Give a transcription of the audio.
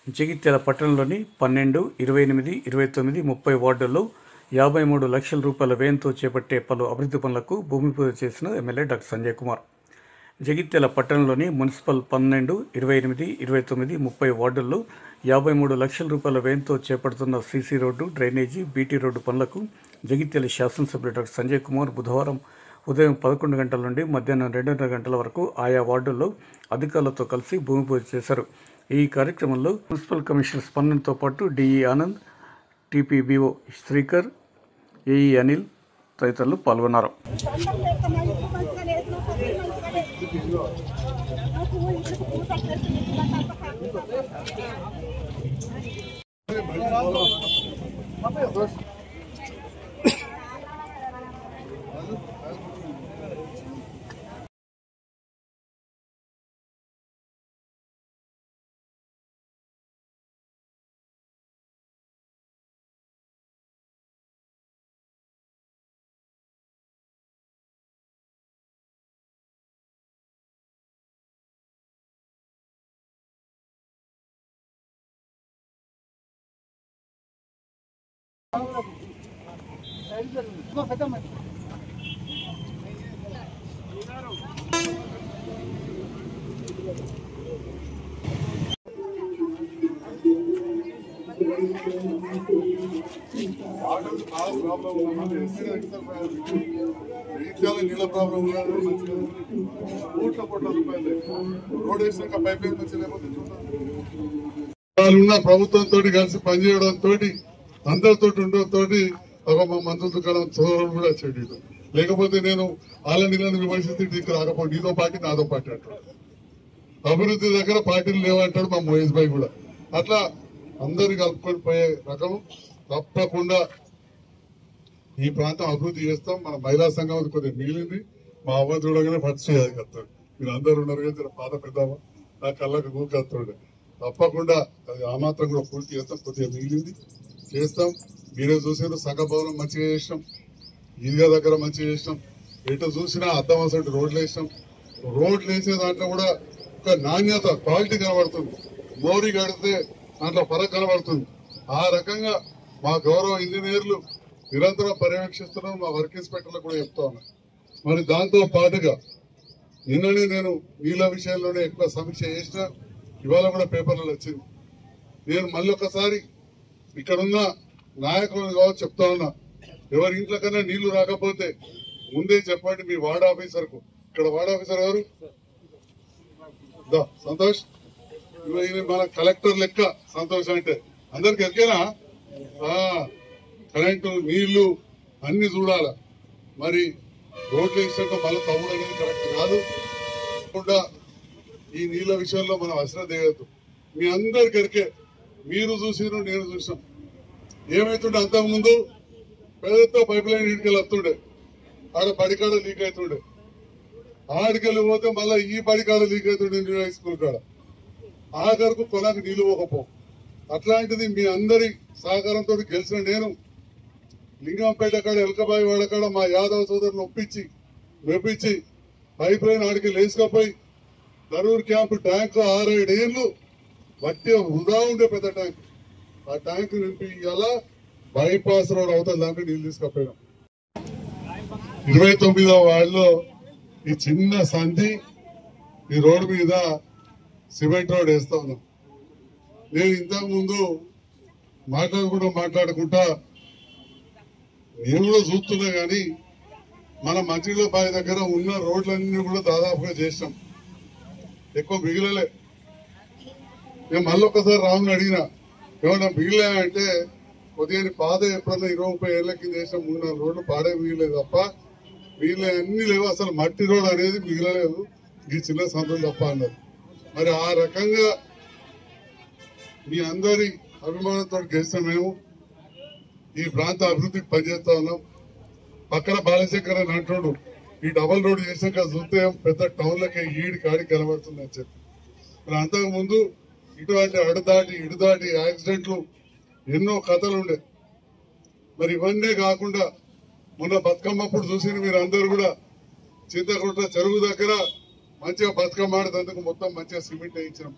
జగిత్యాల పట్టణంలోని 12, 28, 29, 30 వార్డుల్లో 53 లక్షల రూపాయల వ్యయంతో చేపట్టే పలు అభివృద్ధి పనులకు భూమి పూజ చేసిన ఎమ్మెల్యే డాక్టర్ సంజయ్ కుమార్. జగిత్యాల పట్టణంలోని మున్సిపల్ 12, 28, 29, 30 వార్డుల్లో 53 లక్షల రూపాయల వ్యయంతో చేపడుతున్న CC road, drainage, BT road పనులకు జగిత్యాల శాసనసభ్యులు డాక్టర్ సంజయ్ కుమార్ బుధవారం ఉదయం 11 గంటల నుండి మధ్యాహ్నం 2:30 గంటల వరకు ఆయా వార్డుల్లో అధికారులతో కలిసి భూమి పూజ చేశారు. ఈ కార్యక్రమంలో మున్సిపల్ కమిషనర్ స్పందనతో పాటు DE Anand, TPBO Srikar, AE Anil తదితరులు పాల్గొన్నారు. నీళ్ళ ప్రాబ్లం రోడ్ వేసినాక పైప్ లైన్ మంచి లేకపోతే ఉన్న ప్రభుత్వంతో కలిసి పనిచేయడంతో అందరితో ఉండడంతో ఒక మా మంత్రుల దుకాణం చోదరులు కూడా వచ్చేది. లేకపోతే నేను వాళ్ళ నీళ్ళని విమర్శిస్తే నీకు రాకపోతే నీతో పార్టీ నాతో పార్టీ అంటాడు. అభివృద్ధి దగ్గర పార్టీలు లేవంటాడు మా మహేష్ భాయ్ కూడా. అట్లా అందరు కలుపుకొని పోయే రకం తప్పకుండా ఈ ప్రాంతం అభివృద్ధి చేస్తాం. మన మహిళా సంఘం కొద్దిగా మిగిలింది. మా అవ్వ చూడగానే ఫస్ట్ చేయాలి కత్తాడు. మీరు అందరు ఉన్నారు కదా పాత పెద్దామా నా కళ్ళకు కూకత్తాడు. తప్పకుండా అది ఆ మాత్రం కూడా పూర్తి చేస్తాం. కొద్దిగా మిగిలింది చేస్తాం. మీరే చూసారు సంఘ భవనం మంచిగా చేసినాం, ఈద్గా దగ్గర మంచిగా చేసినాం. ఎటు చూసినా అద్దం అసలు రోడ్లు వేసినాం. రోడ్లు వేసే దాంట్లో కూడా ఒక నాణ్యత, క్వాలిటీ కనబడుతుంది. మోరీ కడితే దాంట్లో ఫరక్ కనబడుతుంది. ఆ రకంగా మా గౌరవ ఇంజనీర్లు నిరంతరం పర్యవేక్షిస్తున్నాం. మా వర్క్ ఇన్స్పెక్టర్లకు కూడా చెప్తా ఉన్నా. మరి దాంతో పాటుగా నిన్ననే నేను నీళ్ళ విషయంలోనే ఎక్కువ సమీక్ష చేసిన, ఇవాళ కూడా పేపర్లలో వచ్చింది. నేను మళ్ళీ ఒకసారి ఇక్కడున్న నాయకులను కావచ్చు చెప్తా ఉన్నా, ఎవరి ఇంట్లో కన్నా నీళ్లు రాకపోతే ముందే చెప్పండి మీ వార్డ్ ఆఫీసర్కు. ఇక్కడ వార్డ్ ఆఫీసర్ ఎవరు? సంతోష్. మన కలెక్టర్ లెక్క సంతోష్ అంటే అందరికి ఎరికేనా? కరెంటు, నీళ్లు అన్ని చూడాల. మరి రోడ్లు వేసాక మళ్ళీ తమ్ముడు అనేది కరెక్ట్ కాదు. ఈ నీళ్ల విషయంలో మనం అశ్రద్ధ చేయొద్దు. మీ అందరికి ఎరికే, మీరు చూసిరు, నేను చూసాం. ఏమైతుండే అంతకుముందు పెద్ద పైప్ లైన్ ఇంటికెళ్ళి వస్తుండే, ఆడ పడికాడ లీక్ అవుతుండే. ఆడికెళ్ళి పోతే మళ్ళీ ఈ పడికాడ లీక్ అవుతుండే హై స్కూల్ కాడ. ఆఖరకు పొలానికి నీళ్లు పోకపో. అట్లాంటిది మీ అందరి సహకారంతో గెలిచిన నేను లింగంపేట కాడ, ఎలకబాయి వాడకాడ మా యాదవ్ సోదరులు మెప్పించి పైప్ లైన్ ఆడికి లేసుకపోయి దరూర్ క్యాంపు ట్యాంక్ 6-7 ఏళ్లు వట్టి వృధా ఉండే పెద్ద ట్యాంక్. ఆ ట్యాంక్ నింపి ఇలా బైపాస్ రోడ్ అవుతుంది దాంట్లో నీళ్లు తీసుకపోయినాం. 29వ వార్డులో ఈ చిన్న సంధి ఈ రోడ్డు మీద సిమెంట్ రోడ్ వేస్తా ఉన్నాం. నేను ఇంతకు ముందు మాట్లాడుకుంటా నేను కూడా చూస్తున్నా గాని మన మంచినీళ్ళ బావి దగ్గర ఉన్న రోడ్లన్నీ కూడా దాదాపుగా చేసినాం. ఎక్కువ మిగిలలే. నేను మళ్ళీ ఒకసారి రాముని అడిగినా ఏమన్నా మిగిలే అంటే కొద్దిగా పాత ఎప్పుడన్నా 20-30 ఏళ్ల కింద చేసిన 3-4 రోడ్లు పాడే మిగిలేదు తప్ప మిగిలే అన్ని లేవు. అసలు మట్టి రోడ్ అనేది మిగిలలేదు, ఈ చిన్న సంతులు తప్ప అన్నారు. మరి ఆ రకంగా మీ అందరి అభిమానంతో గెలిచిన మేము ఈ ప్రాంత అభివృద్ధికి పనిచేస్తా ఉన్నాం. పక్కన బాలశంకర్ అని అంటున్నాడు, ఈ డబల్ రోడ్ చేసాక చూస్తే పెద్ద టౌన్లకి ఈడి కాడికి కనబడుతుందని చెప్పి. మరి అంతకు ముందు ఇటువంటి ఇడుదాటి యాక్సిడెంట్లు ఎన్నో కథలు ఉండే. మరి ఇవన్నీ కాకుండా మొన్న బతుకమ్మప్పుడు చూసిన మీరు అందరూ కూడా చింతకుంట చెరువు దగ్గర మంచిగా బతుకమ్మ ఆడేందుకు మొత్తం మంచిగా సిమెంట్ వేయించినాం.